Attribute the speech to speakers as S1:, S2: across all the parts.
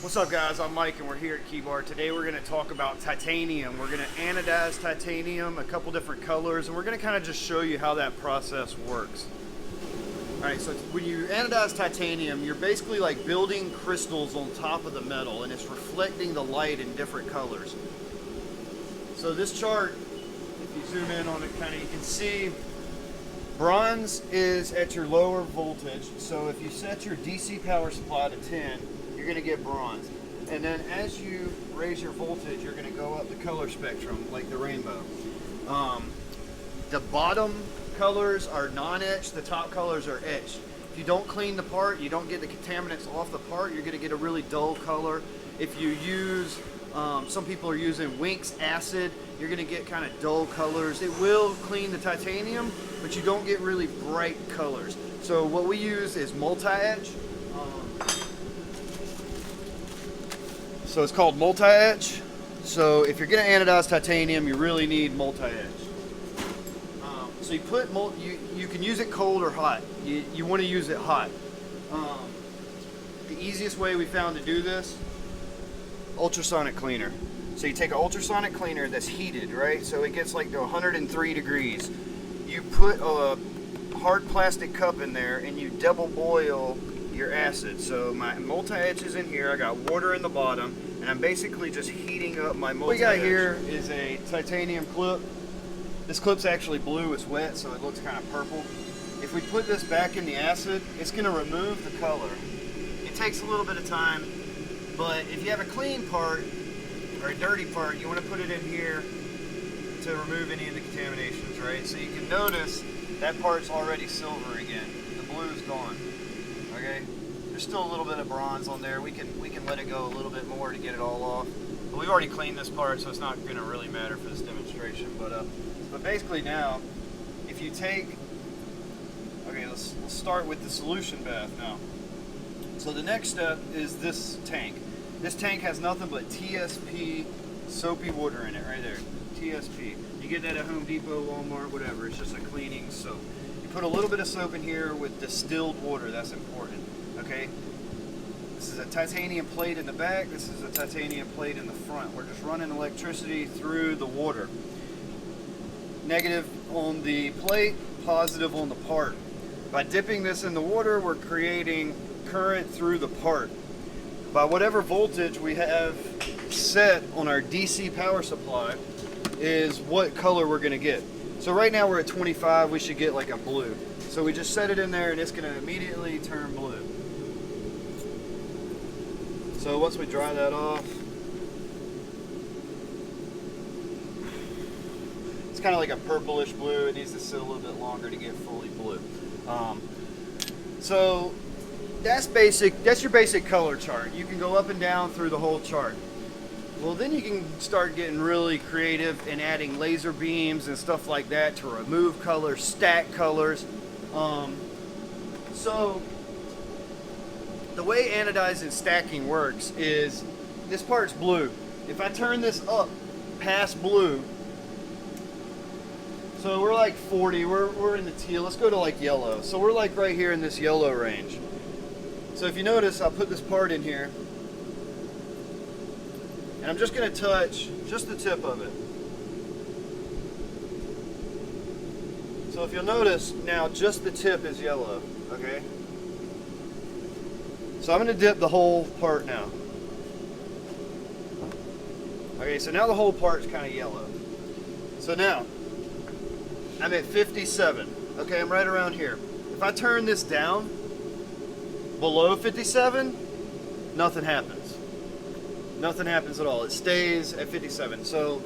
S1: What's up guys, I'm Mike and we're here at KEYBAR. Today we're going to talk about titanium. We're going to anodize titanium, a couple different colors, and we're going to kind of just show you how that process works. Alright, so when you anodize titanium, you're basically like building crystals on top of the metal and it's reflecting the light in different colors. So this chart, if you zoom in on it, kind of you can see bronze is at your lower voltage. So if you set your DC power supply to 10, you're going to get bronze. And then as you raise your voltage, you're going to go up the color spectrum like the rainbow. The bottom colors are non-etched, the top colors are etched. If you don't clean the part, you don't get the contaminants off the part, you're going to get a really dull color. If you use, some people are using Winx acid, you're going to get kind of dull colors. It will clean the titanium, but you don't get really bright colors. So what we use is multi-etch. So it's called multi-etch. So if you're going to anodize titanium, you really need multi-etch. So you put you can use it cold or hot. You want to use it hot. The easiest way we found to do this, ultrasonic cleaner. So you take an ultrasonic cleaner that's heated, right? So it gets like to 103 degrees. You put a hard plastic cup in there and you double boil your acid. So my multi-etch is in here, I got water in the bottom, and I'm basically just heating up my multi-etch. What we got here is a titanium clip. This clip's actually blue, it's wet, so it looks kind of purple. If we put this back in the acid, it's going to remove the color. It takes a little bit of time, but if you have a clean part, or a dirty part, you want to put it in here to remove any of the contaminations, right? So you can notice that part's already silver again. The blue's gone. Okay, there's still a little bit of bronze on there. We can let it go a little bit more to get it all off. But we've already cleaned this part, so it's not going to really matter for this demonstration. But basically now, if you take, okay, let's start with the solution bath now. So the next step is this tank. This tank has nothing but TSP soapy water in it, right there. TSP. You get that at Home Depot, Walmart, whatever. It's just a cleaning soap. Put a little bit of soap in here with distilled water. That's important. Okay, this is a titanium plate in the back, this is a titanium plate in the front. We're just running electricity through the water. Negative on the plate, positive on the part. By dipping this in the water, we're creating current through the part. By whatever voltage we have set on our DC power supply is what color we're going to get. So right now we're at 25, we should get like a blue. So we just set it in there and it's going to immediately turn blue. So once we dry that off, it's kind of like a purplish blue. It needs to sit a little bit longer to get fully blue. So that's basic. That's your basic color chart. You can go up and down through the whole chart. Well, then you can start getting really creative and adding laser beams and stuff like that to remove colors, stack colors. So the way anodizing and stacking works is this part's blue. If I turn this up past blue, so we're like 40, we're in the teal. Let's go to like yellow. So we're like right here in this yellow range. So if you notice, I'll put this part in here. And I'm just going to touch just the tip of it. So if you'll notice, now just the tip is yellow, okay? So I'm going to dip the whole part now. Okay, so now the whole part's kind of yellow. So now, I'm at 57. Okay, I'm right around here. If I turn this down, below 57, nothing happens. Nothing happens at all. It stays at 57. So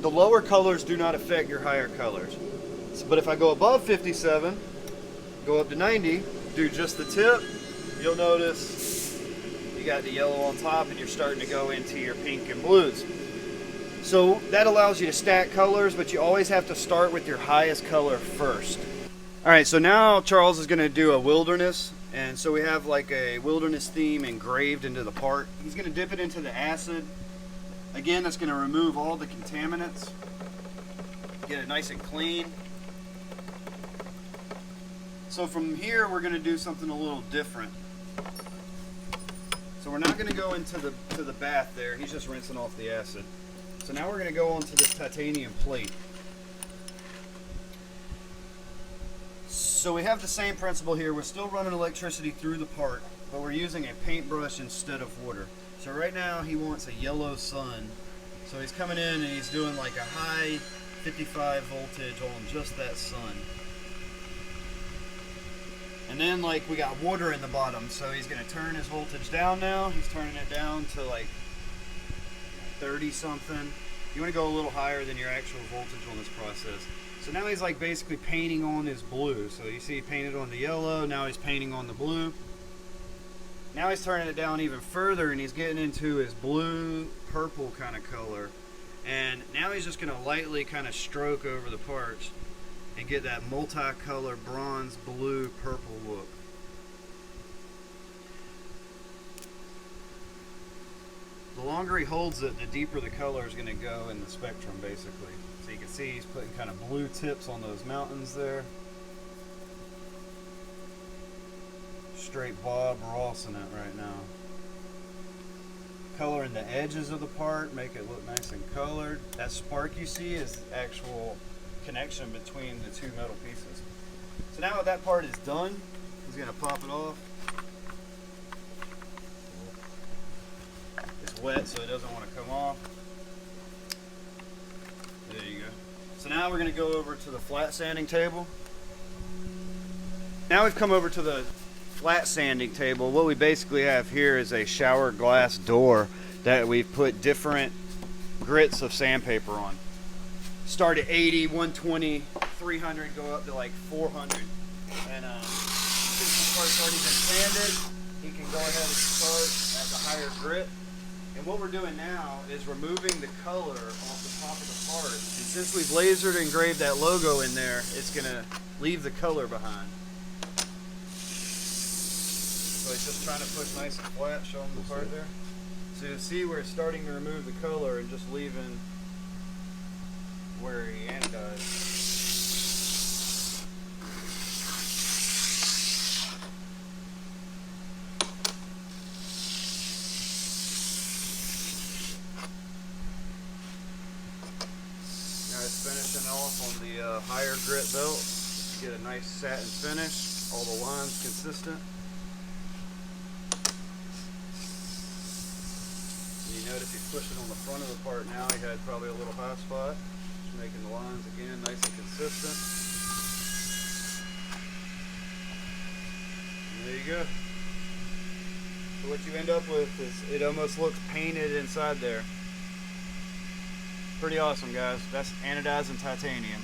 S1: the lower colors do not affect your higher colors. But if I go above 57, go up to 90, do just the tip, you'll notice you got the yellow on top and you're starting to go into your pink and blues. So that allows you to stack colors, but you always have to start with your highest color first. All right, so now Charles is going to do a wilderness. And so we have like a wilderness theme engraved into the part. He's going to dip it into the acid. Again, that's going to remove all the contaminants. Get it nice and clean. So from here, we're going to do something a little different. So we're not going to go into the bath there. He's just rinsing off the acid. So now we're going to go onto this titanium plate. So we have the same principle here. We're still running electricity through the part, but we're using a paintbrush instead of water. So right now he wants a yellow sun. So he's coming in and he's doing like a high 55 voltage on just that sun. And then like we got water in the bottom, so he's going to turn his voltage down now. He's turning it down to like 30 something. You want to go a little higher than your actual voltage on this process. So now he's like basically painting on his blue. So you see he painted on the yellow, now he's painting on the blue. Now he's turning it down even further and he's getting into his blue purple kind of color. And now he's just going to lightly kind of stroke over the parts and get that multicolor bronze blue purple look. The longer he holds it, the deeper the color is going to go in the spectrum basically. So you can see he's putting kind of blue tips on those mountains there. Straight Bob Rossing it right now. Coloring the edges of the part, make it look nice and colored. That spark you see is the actual connection between the two metal pieces. So now that part is done, he's going to pop it off. It's wet, so it doesn't want to come off. There you go. So now we're going to go over to the flat sanding table. Now we've come over to the flat sanding table. What we basically have here is a shower glass door that we've put different grits of sandpaper on. Start at 80, 120, 300, go up to like 400. And since the part's already been sanded, he can go ahead and start at the higher grit. And what we're doing now is removing the color off the top of the part. And since we've lasered and engraved that logo in there, it's going to leave the color behind. So he's just trying to push nice and flat, show him the part there. So you see where it's starting to remove the color and just leaving where he anodized. Now it's finishing off on the higher grit belt. Get a nice satin finish, all the lines consistent. You notice he's pushing on the front of the part now. He had probably a little high spot. Just making the lines again nice and consistent. And there you go. So what you end up with is it almost looks painted inside there. Pretty awesome, guys. That's anodizing titanium.